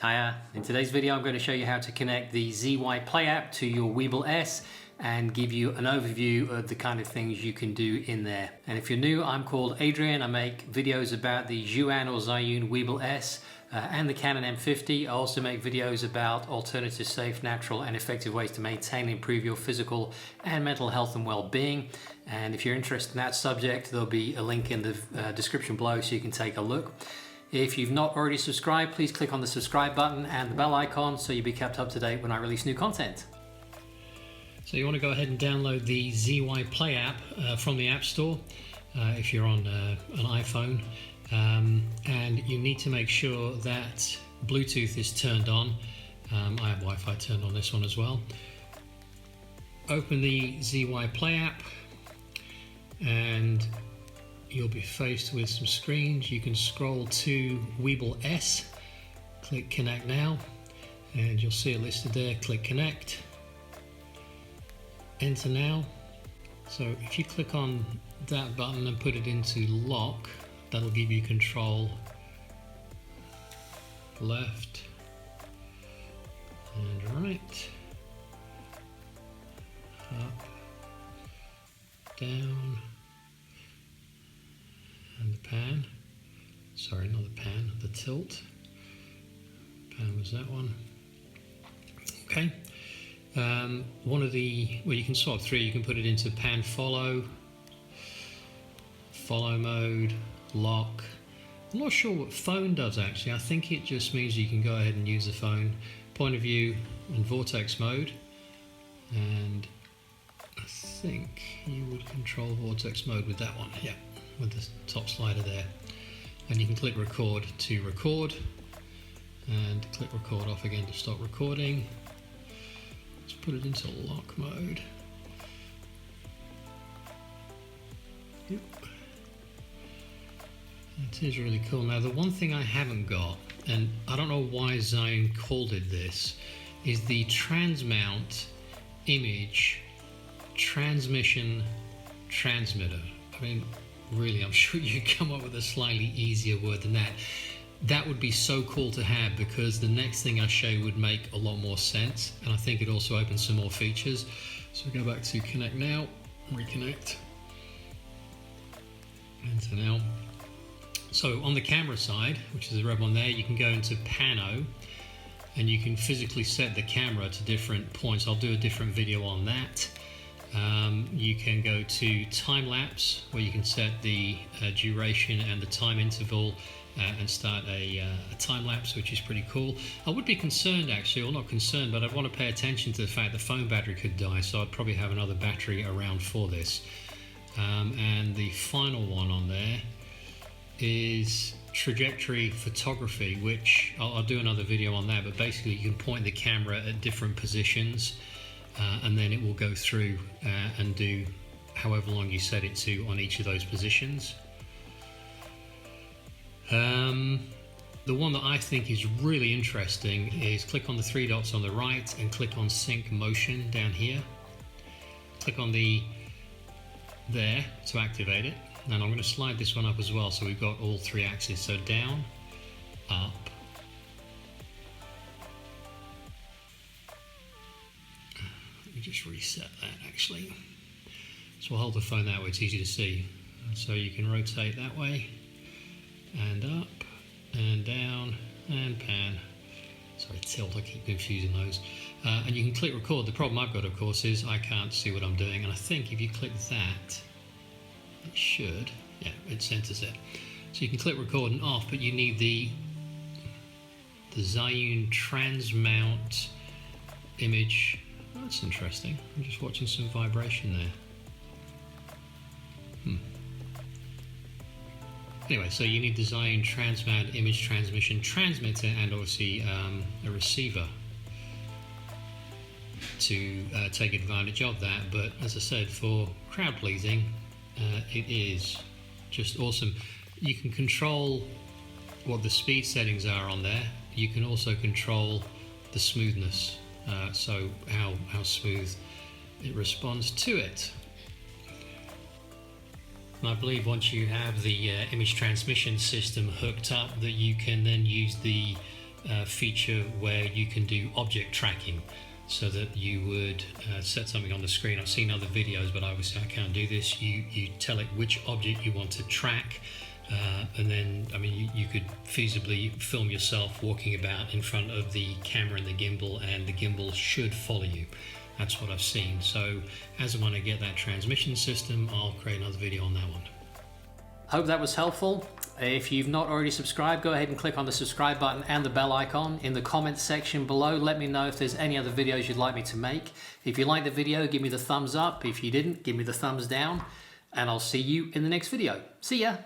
Hiya, in today's video I'm going to show you how to connect the ZY Play app to your Weebill S and give you an overview of the kind of things you can do in there. And if you're new, I'm called Adrian. I make videos about the Zhiyun or Zhiyun Weebil S and the Canon M50. I also make videos about alternative, safe, natural and effective ways to maintain and improve your physical and mental health and well-being. And if you're interested in that subject, there'll be a link in the description below so you can take a look. If you've not already subscribed, please click on the subscribe button and the bell icon so you'll be kept up to date when I release new content. So you want to go ahead and download the ZY Play app from the App Store if you're on an iPhone, and you need to make sure that Bluetooth is turned on. I have Wi-Fi turned on this one as well. Open the ZY Play app and you'll be faced with some screens. You can scroll to Weebill S, click Connect Now, and you'll see it listed there. Click Connect, Enter Now. So if you click on that button and put it into lock, that'll give you control left and right, up, down, and the pan. Sorry, not the pan, the tilt. Pan was that one. Okay. One of the, well, you can swap through. You can put it into pan follow mode, lock. I'm not sure what phone does actually. I think it just means you can go ahead and use the phone. Point of view and vortex mode. And I think you would control vortex mode with that one. Yeah, with the top slider there. And you can click record to record and click record off again to stop recording. Let's put it into lock mode. Yep. It is really cool. Now the one thing I haven't got, and I don't know why Zhiyun called it this, is the transmount image transmission transmitter. I mean, really, I'm sure you could come up with a slightly easier word than that. That would be so cool to have, because the next thing I show you would make a lot more sense, and I think it also opens some more features. So we go back to Connect Now, reconnect, Enter Now. So on the camera side, which is the red one there, you can go into Pano, and you can physically set the camera to different points. I'll do a different video on that. You can go to time lapse, where you can set the duration and the time interval and start a time lapse, which is pretty cool. I would be concerned actually, or not concerned, but I'd want to pay attention to the fact the phone battery could die, so I'd probably have another battery around for this. And the final one on there is trajectory photography, which I'll do another video on that, but basically you can point the camera at different positions and then it will go through and do however long you set it to on each of those positions. The one that I think is really interesting is click on the three dots on the right and click on sync motion down here. Click on there to activate it, and I'm going to slide this one up as well so we've got all three axes. So down, up, let me just reset that actually. So we'll hold the phone that way, it's easy to see. So you can rotate that way, and up, and down, and pan. Sorry, tilt, I keep confusing those. And you can click record. The problem I've got, of course, is I can't see what I'm doing, and I think if you click that, it should, yeah, it centers it. So you can click record and off, but you need the Zhiyun transmount image. Oh, that's interesting. I'm just watching some vibration there. Anyway, so you need the Zhiyun transmount image transmission transmitter and obviously a receiver to take advantage of that. But as I said, for crowd pleasing, it is just awesome. You can control what the speed settings are on there. You can also control the smoothness, so how smooth it responds to it. And I believe once you have the image transmission system hooked up, that you can then use the feature where you can do object tracking, so that you would set something on the screen. I've seen other videos, but obviously I can't do this. You tell it which object you want to track, and then, I mean, you could feasibly film yourself walking about in front of the camera and the gimbal should follow you. That's what I've seen. So as and when I get that transmission system, I'll create another video on that one. Hope that was helpful. If you've not already subscribed, go ahead and click on the subscribe button and the bell icon. In the comments section below, let me know if there's any other videos you'd like me to make. If you liked the video, give me the thumbs up. If you didn't, give me the thumbs down. And I'll see you in the next video. See ya!